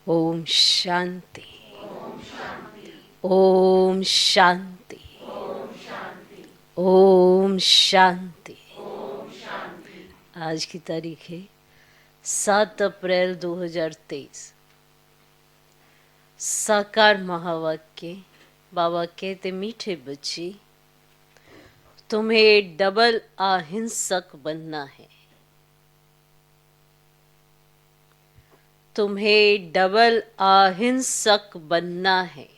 ओम शांति। ओम शांति। ओम शांति। आज की तारीख है 7 अप्रैल 2023। साकार महावाक्य। बाबा कहते, मीठे बच्चे, तुम्हें डबल अहिंसक बनना है। तुम्हें डबल अहिंसक बनना है।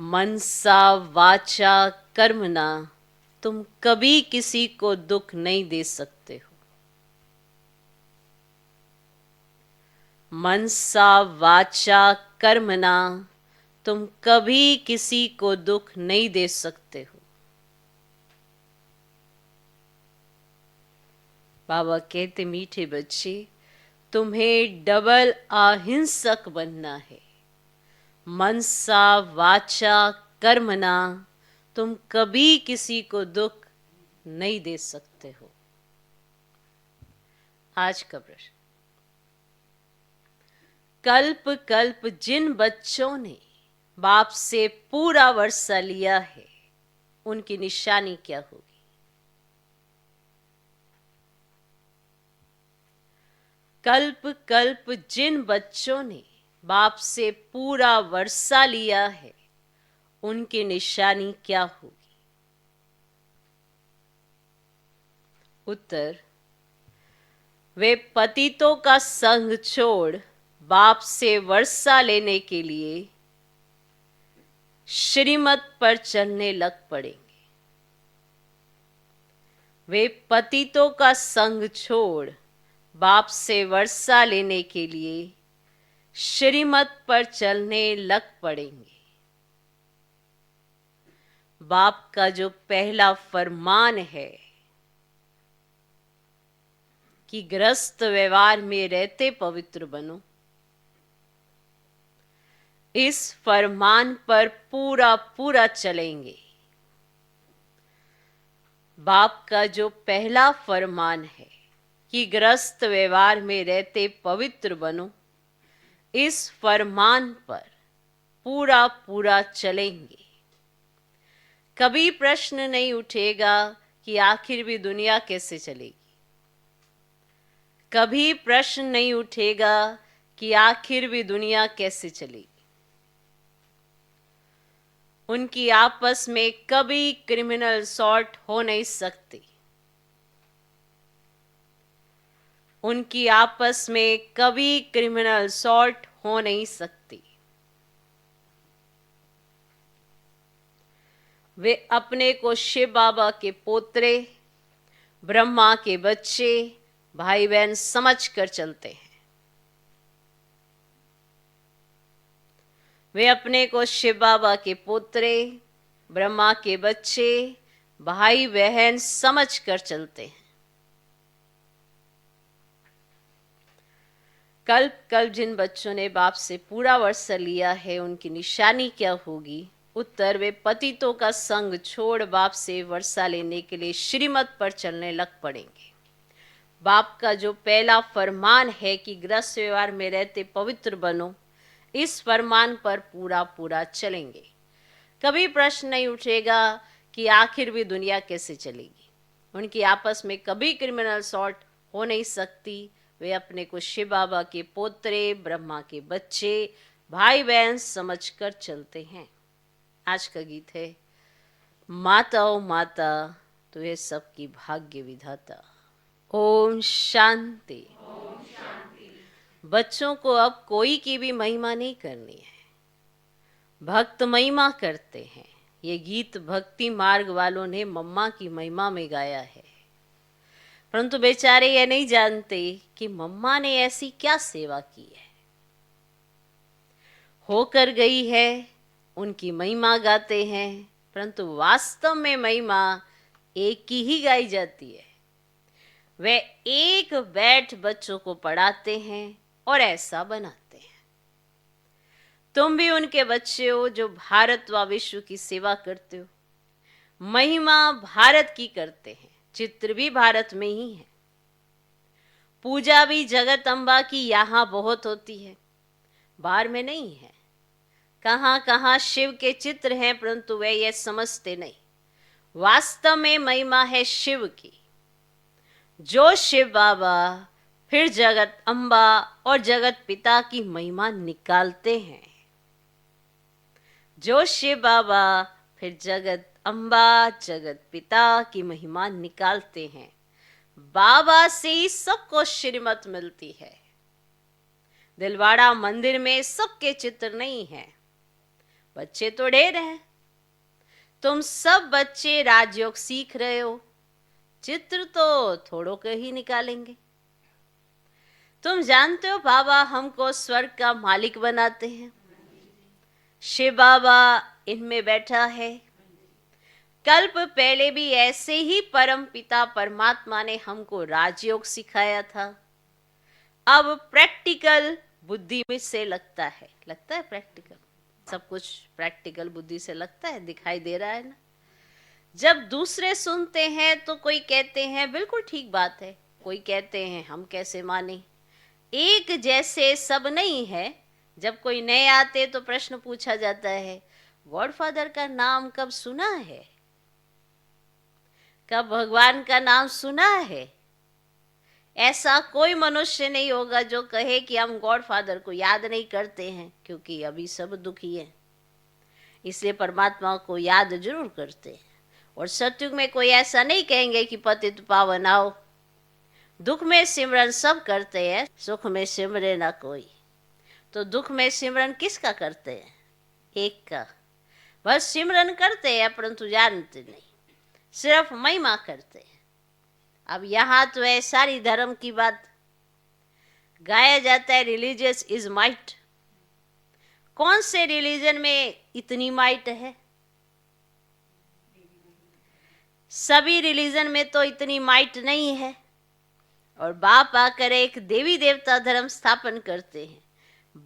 मनसा वाचा कर्मणा तुम कभी किसी को दुख नहीं दे सकते हो। मनसा वाचा कर्मणा तुम कभी किसी को दुख नहीं दे सकते हो। बाबा कहते, मीठे बच्चे, तुम्हें डबल अहिंसक बनना है। मनसा वाचा कर्मणा तुम कभी किसी को दुख नहीं दे सकते हो। आज का प्रश्न, कल्प कल्प जिन बच्चों ने बाप से पूरा वर्षा लिया है, उनकी निशानी क्या होगी? कल्प कल्प जिन बच्चों ने बाप से पूरा वर्षा लिया है, उनकी निशानी क्या होगी? उत्तर, वे पतितों का संग छोड़ बाप से वर्षा लेने के लिए श्रीमत पर चलने लग पड़ेंगे। वे पतितों का संग छोड़ बाप से वर्षा लेने के लिए श्रीमत पर चलने लग पड़ेंगे। बाप का जो पहला फरमान है कि गृहस्थ व्यवहार में रहते पवित्र बनो, इस फरमान पर पूरा पूरा चलेंगे। बाप का जो पहला फरमान है कि गृहस्थ व्यवहार में रहते पवित्र बनो, इस फरमान पर पूरा पूरा चलेंगे। कभी प्रश्न नहीं उठेगा कि आखिर भी दुनिया कैसे चलेगी। कभी प्रश्न नहीं उठेगा कि आखिर भी दुनिया कैसे चलेगी। उनकी आपस में कभी क्रिमिनल सॉर्ट हो नहीं सकती। उनकी आपस में कभी क्रिमिनल सॉर्ट हो नहीं सकती। वे अपने को शिव बाबा के पोतरे, ब्रह्मा के बच्चे, भाई बहन समझ कर चलते हैं। वे अपने को शिव बाबा के पोतरे, ब्रह्मा के बच्चे, भाई बहन समझ कर चलते हैं। कल्प कल्प जिन बच्चों ने बाप से पूरा वर्षा लिया है, उनकी निशानी क्या होगी? उत्तर, वे पतितों का संग छोड़ बाप से वर्षा लेने के लिए श्रीमत पर चलने लग पड़ेंगे। बाप का जो पहला फरमान है कि गृहस्थ व्यवहार में रहते पवित्र बनो, इस फरमान पर पूरा पूरा चलेंगे। कभी प्रश्न नहीं उठेगा कि आखिर भी दुनिया कैसे चलेगी। उनकी आपस में कभी क्रिमिनल सॉर्ट हो नहीं सकती। वे अपने को शिव बाबा के पोतरे, ब्रह्मा के बच्चे, भाई बहन समझकर चलते हैं। आज का गीत है, माता ओ माता तू है सबकी भाग्य विधाता। ओम शांति। बच्चों को अब कोई की भी महिमा नहीं करनी है, भक्त महिमा करते हैं। ये गीत भक्ति मार्ग वालों ने मम्मा की महिमा में गाया है, परंतु बेचारे ये नहीं जानते कि मम्मा ने ऐसी क्या सेवा की है, होकर गई है, उनकी महिमा गाते हैं। परंतु वास्तव में महिमा एक की ही गाई जाती है। वे एक बैठ बच्चों को पढ़ाते हैं और ऐसा बनाते हैं। तुम भी उनके बच्चे हो जो भारत व विश्व की सेवा करते हो। महिमा भारत की करते हैं, चित्र भी भारत में ही है। पूजा भी जगत अम्बा की यहाँ बहुत होती है, बाहर में नहीं है। कहाँ कहाँ शिव के चित्र हैं, परंतु वे ये समझते नहीं। वास्तव में महिमा है शिव की। जो शिव बाबा फिर जगत अम्बा और जगत पिता की महिमा निकालते हैं। जो शिव बाबा फिर जगत अम्बा जगत पिता की महिमा निकालते हैं। बाबा से ही सबको श्रीमत मिलती है। दिलवाड़ा मंदिर में सबके चित्र नहीं है, बच्चे तो ढेर हैं। तुम सब बच्चे राजयोग सीख रहे हो, चित्र तो थोड़ों के ही निकालेंगे। तुम जानते हो बाबा हमको स्वर्ग का मालिक बनाते हैं। शिव बाबा इनमें बैठा है। कल्प पहले भी ऐसे ही परम पिता परमात्मा ने हमको राजयोग सिखाया था। अब प्रैक्टिकल बुद्धि में से लगता है प्रैक्टिकल, सब कुछ प्रैक्टिकल बुद्धि से लगता है, दिखाई दे रहा है ना। जब दूसरे सुनते हैं तो कोई कहते हैं बिल्कुल ठीक बात है, कोई कहते हैं हम कैसे माने। एक जैसे सब नहीं है। जब कोई नए आते तो प्रश्न पूछा जाता है, गॉडफादर का नाम कब सुना है, कब भगवान का नाम सुना है। ऐसा कोई मनुष्य नहीं होगा जो कहे कि हम गॉडफादर को याद नहीं करते हैं, क्योंकि अभी सब दुखी है, इसलिए परमात्मा को याद जरूर करते हैं। और सतयुग में कोई ऐसा नहीं कहेंगे कि पतित पावन आओ। दुख में सिमरन सब करते हैं, सुख में सिमरे ना कोई। तो दुख में सिमरन किसका करते हैं? एक का। बस सिमरन करते हैं परंतु जानते नहीं, सिर्फ महिमा करते हैं। अब यहाँ तो है सारी धर्म की बात गाया जाता है, रिलीजियस इज माइट। कौन से रिलीजन में इतनी माइट है? सभी रिलीजन में तो इतनी माइट नहीं है। और बाप आकर एक देवी देवता धर्म स्थापन करते हैं।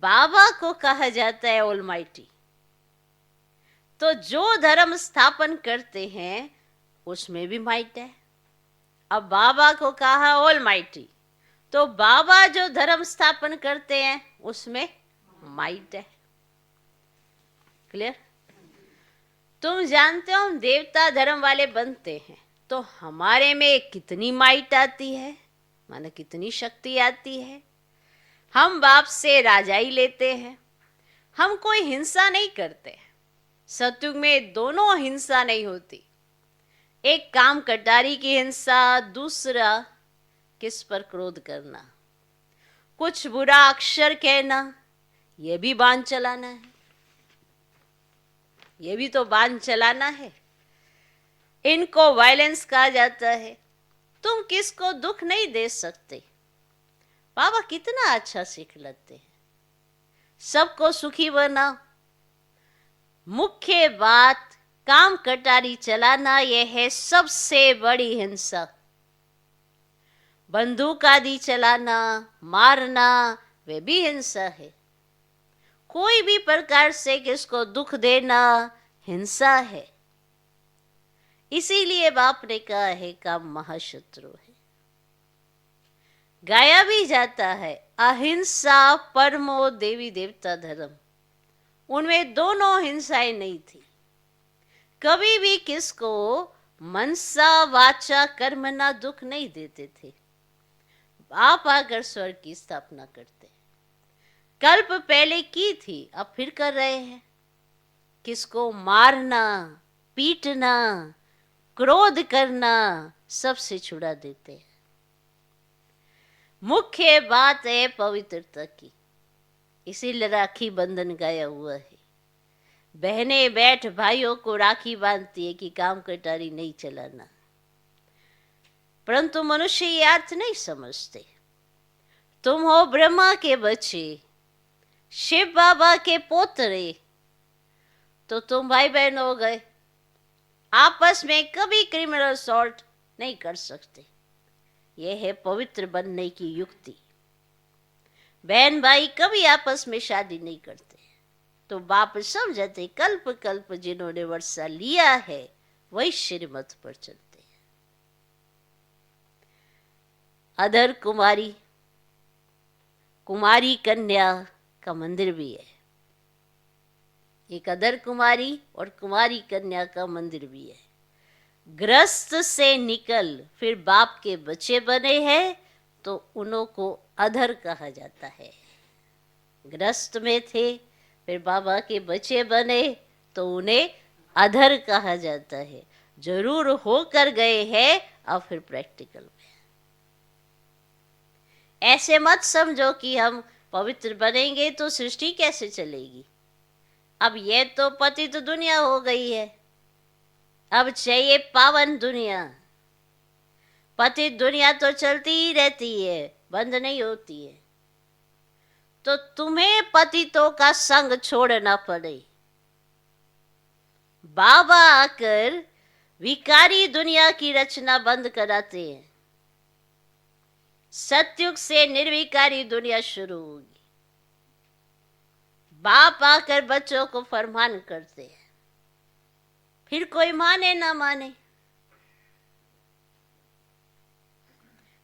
बाबा को कहा जाता है ऑलमाइटी। तो जो धर्म स्थापन करते हैं उसमें भी माइट है। अब बाबा को कहा ऑलमाइटी, तो बाबा जो धर्म स्थापन करते हैं उसमें माइट है। क्लियर? तुम जानते हो हम देवता धर्म वाले बनते हैं तो हमारे में कितनी माइट आती है, माने कितनी शक्ति आती है। हम बाप से राजाई लेते हैं, हम कोई हिंसा नहीं करते। सतयुग में दोनों हिंसा नहीं होती। एक काम कटारी की हिंसा, दूसरा किस पर क्रोध करना, कुछ बुरा अक्षर कहना, ये भी बाण चलाना है, ये भी तो बाण चलाना है। इनको वायलेंस कहा जाता है। तुम किसको दुख नहीं दे सकते। बाबा कितना अच्छा सिखलाते हैं, सबको सुखी बनाओ। मुख्य बात काम कटारी चलाना, यह है सबसे बड़ी हिंसा। बंदूक आदि चलाना, मारना, वे भी हिंसा है। कोई भी प्रकार से किसको दुख देना हिंसा है। इसीलिए बाप ने कहा है काम महाशत्रु है। गाया भी जाता है अहिंसा परमो देवी देवता धर्म। उनमें दोनों हिंसाएं नहीं थी। कभी भी किसको मनसा वाचा कर्मना दुख नहीं देते थे। आप आकर स्वर्ग की स्थापना करते। कल्प पहले की थी, अब फिर कर रहे हैं। किसको मारना, पीटना, क्रोध करना, सबसे छुड़ा देते हैं। मुख्य बात है पवित्रता की। इसीलिए राखी बंधन गाया हुआ है। बहनें बैठ भाइयों को राखी बांधती है कि काम कटारी नहीं चलाना। परंतु मनुष्य ये अर्थ नहीं समझते। तुम हो ब्रह्मा के बच्चे, शिव बाबा के पोतरे, तो तुम भाई बहन हो गए। आपस में कभी क्रिमिनल असॉल्ट नहीं कर सकते। यह है पवित्र बनने की युक्ति। बहन भाई कभी आपस में शादी नहीं करते। तो बाप समझते कल्प कल्प जिन्होंने वर्षा लिया है वही श्रीमत पर चलते हैं। अधर कुमारी कुमारी कन्या का मंदिर भी है, एक अदर कुमारी और कुमारी कन्या का मंदिर भी है। ग्रस्त से निकल फिर बाप के बच्चे बने हैं तो उन्हों को अधर कहा जाता है। ग्रस्त में थे फिर बाबा के बच्चे बने तो उन्हें अधर कहा जाता है। जरूर होकर गए हैं अब फिर प्रैक्टिकल में। ऐसे मत समझो कि हम पवित्र बनेंगे तो सृष्टि कैसे चलेगी। अब ये तो पतित दुनिया हो गई है, अब चाहिए पावन दुनिया। पतित दुनिया तो चलती ही रहती है, बंद नहीं होती है। तो तुम्हें पतितों का संग छोड़ना पड़े। बाबा आकर विकारी दुनिया की रचना बंद कराते हैं। सतयुग से निर्विकारी दुनिया शुरू होगी। बाप आकर बच्चों को फरमान करते हैं, फिर कोई माने ना माने।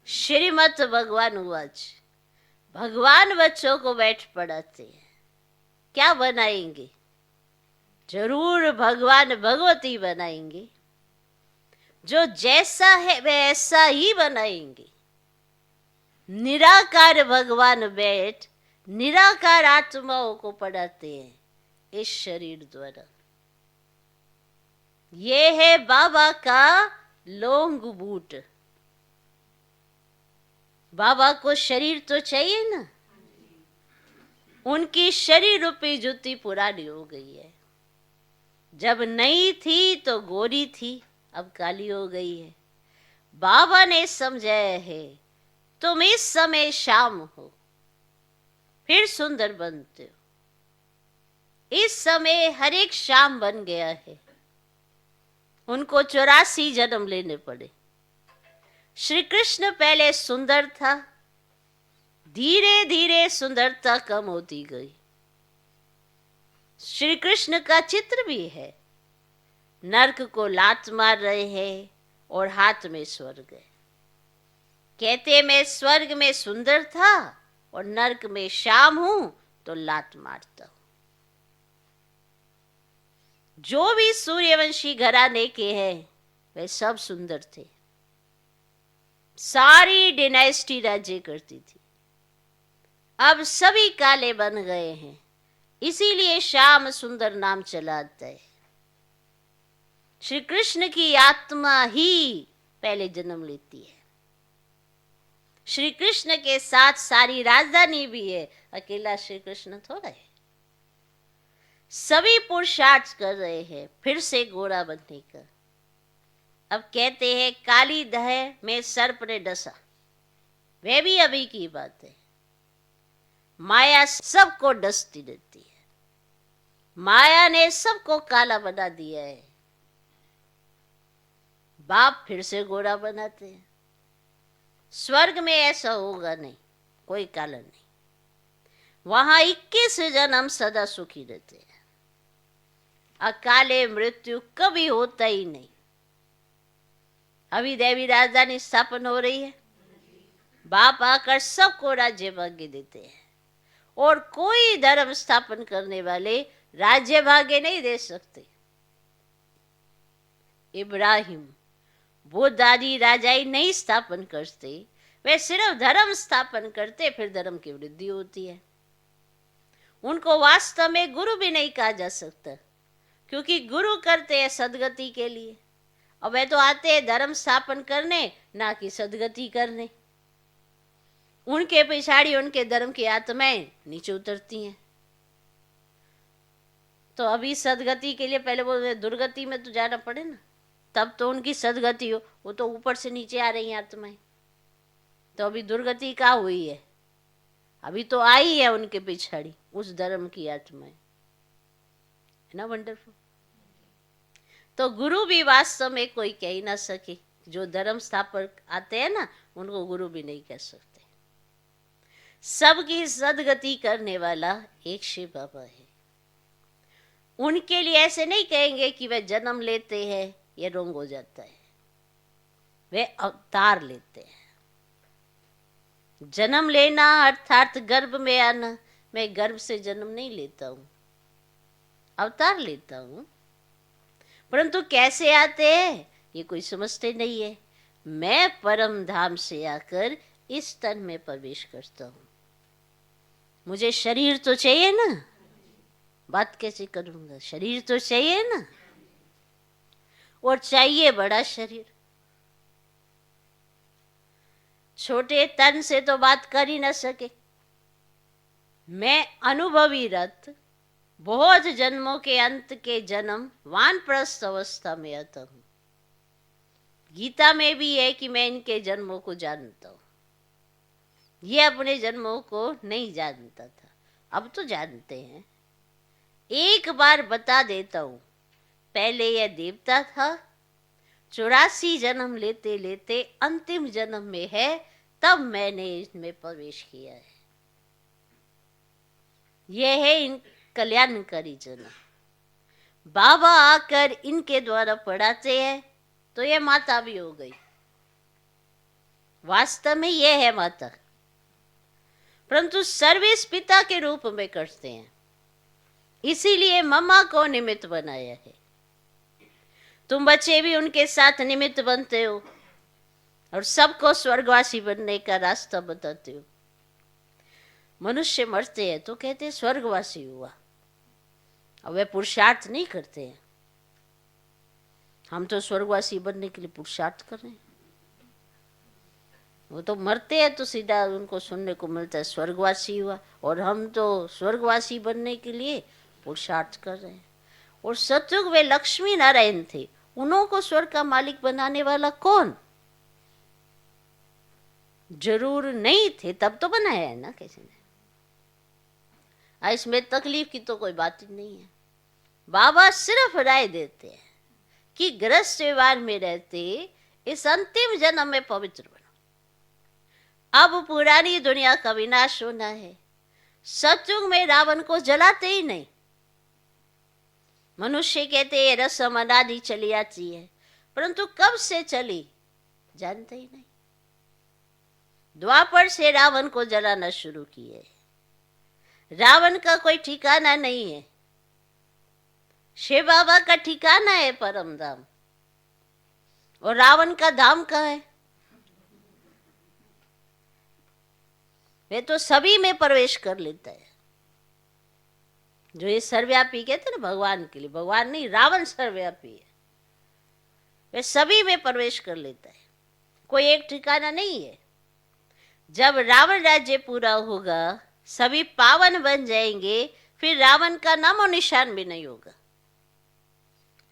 श्रीमत भगवान उवाच, भगवान बच्चों को बैठ पढ़ाते हैं। क्या बनाएंगे? जरूर भगवान भगवती बनाएंगे। जो जैसा है वैसा ही बनाएंगे। निराकार भगवान बैठ निराकार आत्माओं को पढ़ाते हैं इस शरीर द्वारा। ये है बाबा का लोंग बूट। बाबा को शरीर तो चाहिए ना। उनकी शरीर रूपी जूती पुरानी हो गई है। जब नई थी तो गोरी थी, अब काली हो गई है। बाबा ने समझाया है, तुम इस समय शाम हो फिर सुंदर बनते हो। इस समय हर एक शाम बन गया है। उनको 84 जन्म लेने पड़े। श्री कृष्ण पहले सुंदर था, धीरे धीरे सुंदरता कम होती गई। श्री कृष्ण का चित्र भी है। नरक को लात मार रहे हैं और हाथ में स्वर्ग है। कहते मैं स्वर्ग में सुंदर था और नरक में शाम हूं तो लात मारता हूं। जो भी सूर्यवंशी घराने के हैं वे सब सुंदर थे। सारी डिनाइस्टी राज्य करती थी। अब सभी काले बन गए हैं, इसीलिए श्याम सुंदर नाम चला आता है। श्री कृष्ण की आत्मा ही पहले जन्म लेती है। श्री कृष्ण के साथ सारी राजधानी भी है, अकेला श्री कृष्ण थोड़ा है। सभी पुरुषार्थ कर रहे हैं फिर से गोरा बनने का। अब कहते हैं काली दह में सर्प ने डसा, वह भी अभी की बात है। माया सबको डसती रहती है। माया ने सबको काला बना दिया है। बाप फिर से गोरा बनाते हैं। स्वर्ग में ऐसा होगा नहीं, कोई काला नहीं। वहां 21 जन्म सदा सुखी रहते हैं। अकाले मृत्यु कभी होता ही नहीं। अभी देवी राजधानी स्थापन हो रही है। बाप आकर सबको राज्य भाग्य देते हैं और कोई धर्म स्थापन करने वाले राज्य भाग्य नहीं दे सकते। इब्राहिम बुद्ध आदि राजाई नहीं स्थापन करते, वे सिर्फ धर्म स्थापन करते, फिर धर्म की वृद्धि होती है। उनको वास्तव में गुरु भी नहीं कहा जा सकता, क्योंकि गुरु करते हैं सदगति के लिए और वे तो आते हैं धर्म स्थापन करने, ना कि सदगति करने। उनके पिछाड़ी उनके धर्म की आत्माएं नीचे उतरती हैं। तो अभी सदगति के लिए पहले वो दुर्गति में तो जाना पड़े ना, तब तो उनकी सदगति हो। वो तो ऊपर से नीचे आ रही हैं आत्माएं। तो अभी दुर्गति कहाँ हुई है? अभी तो आई है उनके पिछाड़ी उस धर्म की आत्माएं, है ना वंडरफुल। तो गुरु भी वास्तव में कोई कह ही ना सके। जो धर्म स्थापक आते हैं ना, उनको गुरु भी नहीं कह सकते। सबकी सदगति करने वाला एक शिव बाबा है। उनके लिए ऐसे नहीं कहेंगे कि वे जन्म लेते हैं, ये रोंग हो जाता है। वे अवतार लेते हैं। जन्म लेना अर्थात गर्भ में आना। मैं गर्भ से जन्म नहीं लेता हूं, अवतार लेता हूं, परंतु कैसे आते हैं ये कोई समझते नहीं है। मैं परम धाम से आकर इस तन में प्रवेश करता हूं। मुझे शरीर तो चाहिए ना, बात कैसे करूंगा, शरीर तो चाहिए ना, और चाहिए बड़ा शरीर। छोटे तन से तो बात कर ही ना सके। मैं अनुभवी रथ बहुत जन्मों के अंत के जन्म वानप्रस्थ अवस्था में आता हूं। गीता में भी है कि मैं इनके जन्मों को जानता हूं। ये अपने जन्मों को नहीं जानता था, अब तो जानते हैं। एक बार बता देता हूं, पहले यह देवता था, 84 जन्म लेते लेते अंतिम जन्म में है, तब मैंने इसमें प्रवेश किया है। यह है इन कल्याणकारी जन्म। बाबा आकर इनके द्वारा पढ़ाते हैं तो यह माता भी हो गई। वास्तव में यह है माता, परंतु सर्विस पिता के रूप में करते हैं, इसीलिए मम्मा को निमित्त बनाया है। तुम बच्चे भी उनके साथ निमित्त बनते हो और सबको स्वर्गवासी बनने का रास्ता बताते हो। मनुष्य मरते हैं तो कहते हैं स्वर्गवासी हुआ, अब वे पुरुषार्थ नहीं करते हैं। हम तो स्वर्गवासी बनने के लिए पुरुषार्थ कर रहे हैं। वो तो मरते हैं तो सीधा उनको सुनने को मिलता है स्वर्गवासी हुआ, और हम तो स्वर्गवासी बनने के लिए पुरुषार्थ कर रहे हैं। और सतयुग वे लक्ष्मी नारायण थे, उन्हों को स्वर्ग का मालिक बनाने वाला कौन? जरूर नहीं थे तब तो बनाया है ना किसी ने। इसमें तकलीफ की तो कोई बात ही नहीं है। बाबा सिर्फ राय देते हैं कि गृहस्थ व्यवहार में रहते इस अंतिम जन्म में पवित्र बनो। अब पुरानी दुनिया का विनाश होना है। सतयुग में रावण को जलाते ही नहीं। मनुष्य कहते हैं रस्म अनादि चली आती है, परंतु कब से चली जानते ही नहीं। द्वापर से रावण को जलाना शुरू किए। रावण का कोई ठिकाना नहीं है, शिव बाबा का ठिकाना है परम धाम, और रावण का धाम कहाँ है? वे तो सभी में प्रवेश कर लेता है। जो ये सर्वव्यापी कहते ना भगवान के लिए, भगवान नहीं, रावण सर्वव्यापी है। वे सभी में प्रवेश कर लेता है, कोई एक ठिकाना नहीं है। जब रावण राज्य पूरा होगा, सभी पावन बन जाएंगे, फिर रावण का नामो निशान भी नहीं होगा।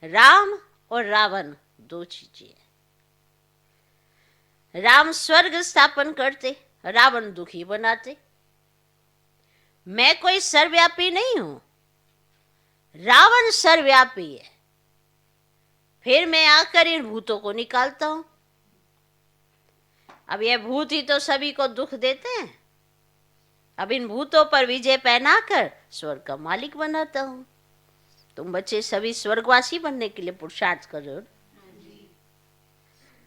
राम और रावण दो चीजें हैं। राम स्वर्ग स्थापन करते, रावण दुखी बनाते। मैं कोई सर्वव्यापी नहीं हूं, रावण सर्वव्यापी है। फिर मैं आकर इन भूतों को निकालता हूं। अब ये भूत ही तो सभी को दुख देते हैं। अब इन भूतों पर विजय पहनाकर स्वर्ग का मालिक बनाता हूं। तुम बच्चे सभी स्वर्गवासी बनने के लिए पुरुषार्थ कर रहे हो।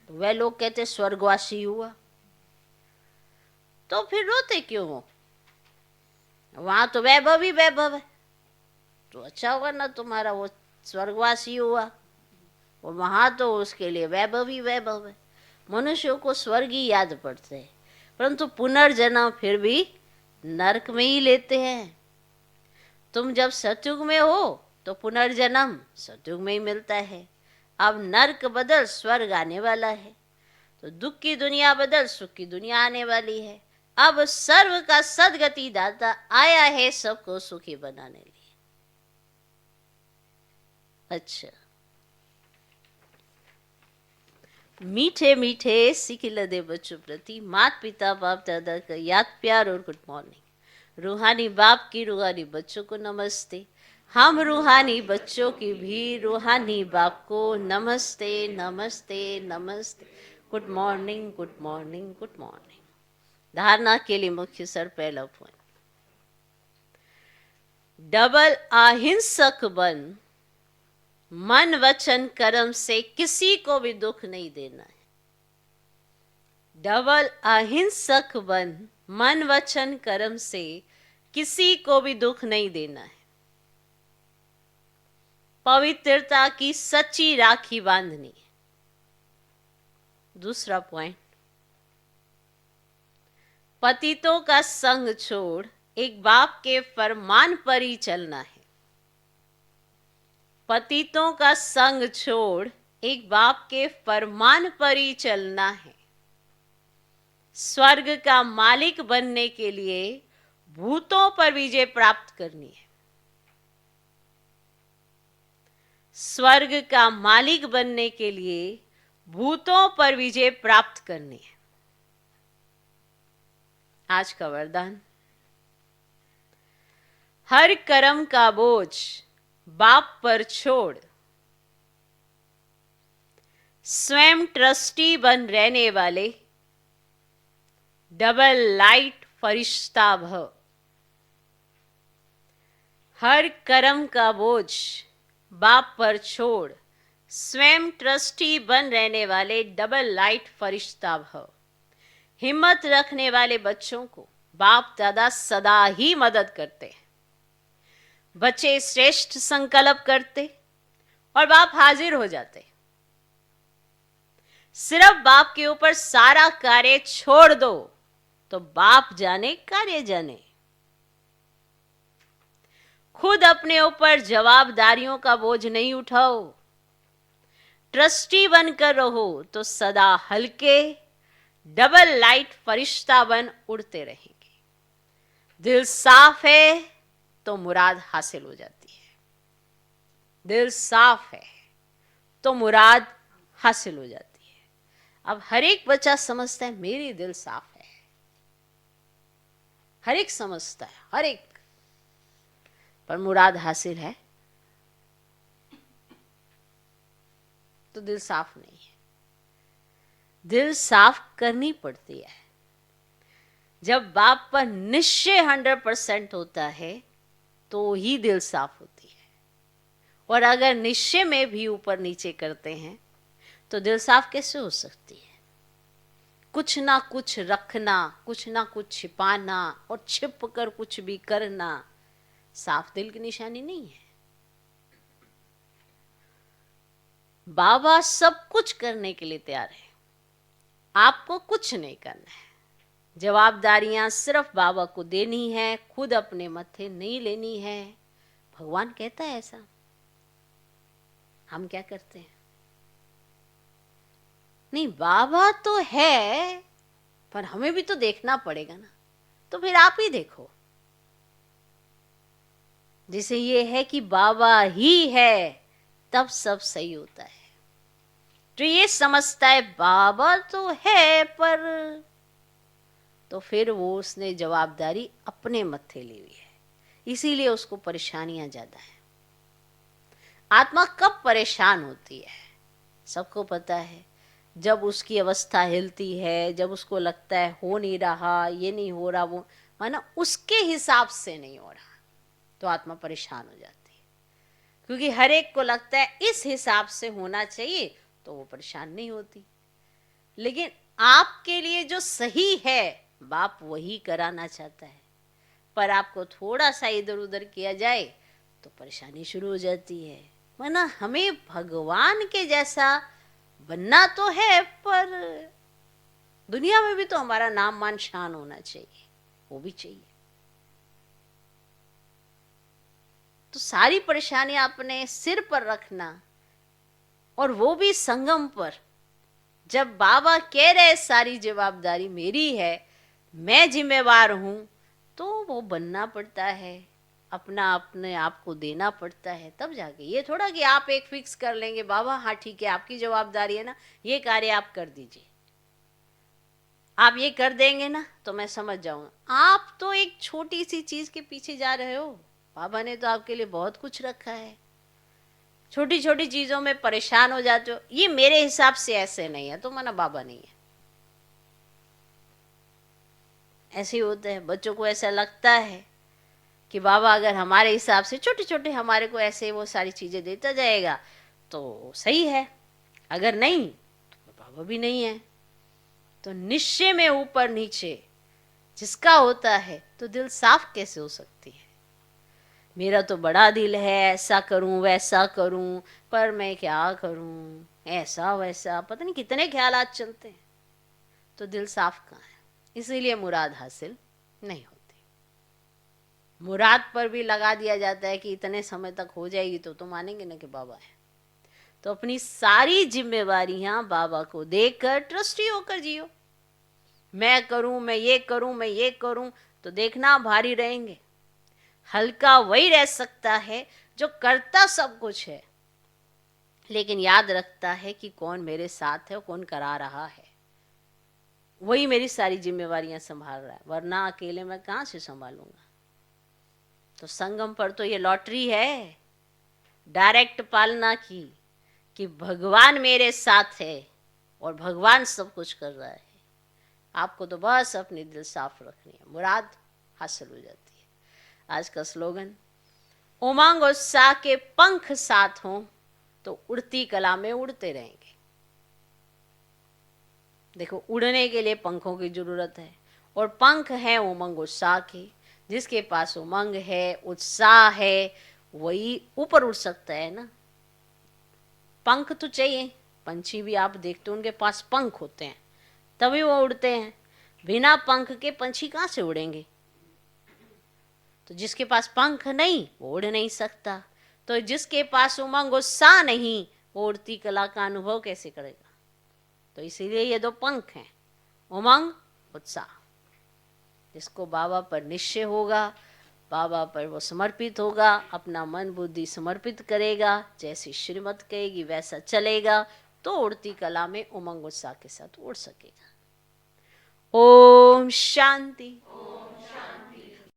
तो वह लोग कहते स्वर्गवासी हुआ, तो फिर रोते क्यों हो? वहां तो वैभव ही वैभव है, तो अच्छा होगा ना तुम्हारा वो स्वर्गवासी हुआ, और वहां तो उसके लिए वैभव ही वैभव है। मनुष्यों को स्वर्ग ही याद पड़ते हैं, परंतु पुनर्जन्म फिर भी नरक में ही लेते हैं। तुम जब सतयुग में हो तो पुनर्जन्म सतयुग में ही मिलता है। अब नरक बदल स्वर्ग आने वाला है, तो दुख की दुनिया बदल सुख की दुनिया आने वाली है। अब सर्व का सदगति दाता आया है सबको सुखी बनाने लिए। अच्छा, मीठे मीठे सिखिल दे बच्चों प्रति माता पिता बाप दादा का याद प्यार और गुड मॉर्निंग। रूहानी बाप की रूहानी बच्चों को नमस्ते। हम रूहानी बच्चों की भी रूहानी बाप को नमस्ते नमस्ते नमस्ते। Good morning good morning good morning. धारणा के लिए मुख्य सर पहला पॉइंट, डबल अहिंसक बन, मन वचन कर्म से किसी को भी दुख नहीं देना है। डबल अहिंसक बन, मन वचन कर्म से किसी को भी दुख नहीं देना है। पवित्रता की सच्ची राखी बांधनी है। दूसरा पॉइंट, पतितों का संग छोड़ एक बाप के फरमान पर ही चलना है। पतितों का संग छोड़ एक बाप के फरमान पर ही चलना है। स्वर्ग का मालिक बनने के लिए भूतों पर विजय प्राप्त करनी है। स्वर्ग का मालिक बनने के लिए भूतों पर विजय प्राप्त करनी है। आज का वरदान, हर कर्म का बोझ बाप पर छोड़ स्वयं ट्रस्टी बन रहने वाले डबल लाइट फरिश्ता भव। हर कर्म का बोझ बाप पर छोड़ स्वयं ट्रस्टी बन रहने वाले डबल लाइट फरिश्ता भव। हिम्मत रखने वाले बच्चों को बाप दादा सदा ही मदद करते हैं। बच्चे श्रेष्ठ संकल्प करते और बाप हाजिर हो जाते। सिर्फ बाप के ऊपर सारा कार्य छोड़ दो तो बाप जाने कार्य जाने। खुद अपने ऊपर जवाबदारियों का बोझ नहीं उठाओ। ट्रस्टी बनकर रहो तो सदा हल्के डबल लाइट फरिश्ता बन उड़ते रहेंगे। दिल साफ है तो मुराद हासिल हो जाती है। दिल साफ है तो मुराद हासिल हो जाती है। अब हर एक बच्चा समझता है मेरी दिल साफ है, हर एक समझता है, हर एक, पर मुराद हासिल है तो दिल साफ नहीं है। दिल साफ करनी पड़ती है। जब बाप पर निश्चय 100% होता है तो ही दिल साफ होती है। और अगर निश्चय में भी ऊपर नीचे करते हैं तो दिल साफ कैसे हो सकती है? कुछ ना कुछ रखना, कुछ ना कुछ छिपाना और छिप कर कुछ भी करना साफ दिल की निशानी नहीं है। बाबा सब कुछ करने के लिए तैयार है, आपको कुछ नहीं करना है। जवाबदारियां सिर्फ बाबा को देनी है, खुद अपने मत्थे नहीं लेनी है। भगवान कहता है ऐसा, हम क्या करते हैं? नहीं, बाबा तो है पर हमें भी तो देखना पड़ेगा ना, तो फिर आप ही देखो। जिसे ये है कि बाबा ही है तब सब सही होता है। जो ये समझता है बाबा तो है पर, तो फिर वो उसने जवाबदारी अपने मत्थे ली हुई है, इसीलिए उसको परेशानियां ज्यादा है। आत्मा कब परेशान होती है सबको पता है, जब उसकी अवस्था हिलती है, जब उसको लगता है हो नहीं रहा, ये नहीं हो रहा, वो माना उसके हिसाब से नहीं हो रहा, तो आत्मा परेशान हो जाती है। क्योंकि हर एक को लगता है इस हिसाब से होना चाहिए, तो वो परेशान नहीं होती। लेकिन आपके लिए जो सही है बाप वही कराना चाहता है, पर आपको थोड़ा सा इधर उधर किया जाए तो परेशानी शुरू हो जाती है। वरना हमें भगवान के जैसा बनना तो है, पर दुनिया में भी तो हमारा नाम मान शान होना चाहिए, वो भी चाहिए। तो सारी परेशानियां अपने सिर पर रखना, और वो भी संगम पर। जब बाबा कह रहे सारी जवाबदारी मेरी है, मैं जिम्मेवार हूं, तो वो बनना पड़ता है, अपना अपने आप को देना पड़ता है, तब जाके। ये थोड़ा कि आप एक फिक्स कर लेंगे बाबा हाँ ठीक है आपकी जवाबदारी है ना, ये कार्य आप कर दीजिए, आप ये कर देंगे ना तो मैं समझ जाऊंगा। आप तो एक छोटी सी चीज के पीछे जा रहे हो, बाबा ने तो आपके लिए बहुत कुछ रखा है। छोटी छोटी चीजों में परेशान हो जाते हो, ये मेरे हिसाब से ऐसे नहीं है तो माना बाबा नहीं है। ऐसे ही होते हैं, बच्चों को ऐसा लगता है कि बाबा अगर हमारे हिसाब से छोटे छोटे हमारे को ऐसे वो सारी चीजें देता जाएगा तो सही है, अगर नहीं तो बाबा भी नहीं है। तो निश्चय में ऊपर नीचे जिसका होता है तो दिल साफ कैसे हो सकती है? मेरा तो बड़ा दिल है, ऐसा करूं वैसा करूं, पर मैं क्या करूं, ऐसा वैसा, पता नहीं कितने ख्यालात चलते हैं। तो दिल साफ कहाँ है? इसीलिए मुराद हासिल नहीं होती। मुराद पर भी लगा दिया जाता है कि इतने समय तक हो जाएगी, तो मानेंगे ना कि बाबा है। तो अपनी सारी जिम्मेवारियां बाबा को देकर ट्रस्टी होकर जियो। मैं करूं, मैं ये करूं, मैं ये करूं, तो देखना भारी रहेंगे। हल्का वही रह सकता है जो करता सब कुछ है, लेकिन याद रखता है कि कौन मेरे साथ है और कौन करा रहा है। वही मेरी सारी जिम्मेवारियां संभाल रहा है, वरना अकेले मैं कहां से संभालूंगा। तो संगम पर तो ये लॉटरी है डायरेक्ट पालना की, कि भगवान मेरे साथ है और भगवान सब कुछ कर रहा है। आपको तो बस अपनी दिल साफ रखनी है, मुराद हासिल हो जाती है। आज का स्लोगन, उमंग उत्साह के पंख साथ हों तो उड़ती कला में उड़ते रहेंगे। देखो, उड़ने के लिए पंखों की जरूरत है, और पंख है उमंग उत्साह के। जिसके पास उमंग है, उत्साह है, वही ऊपर उड़ सकता है ना। पंख तो चाहिए, पंछी भी आप देखते हो उनके पास पंख होते हैं तभी वो उड़ते हैं। बिना पंख के पंछी कहाँ से उड़ेंगे? तो जिसके पास पंख नहीं वो उड़ नहीं सकता। तो जिसके पास उमंग उत्साह नहीं, वो उड़ती कला का अनुभव कैसे करेगा? तो इसीलिए ये दो पंख हैं, उमंग उत्साह। जिसको बाबा पर निश्चय होगा, बाबा पर वो समर्पित होगा, अपना मन बुद्धि समर्पित करेगा, जैसी श्रीमत कहेगी वैसा चलेगा, तो उड़ती कला में उमंग उत्साह के साथ उड़ सकेगा। ओम शांति।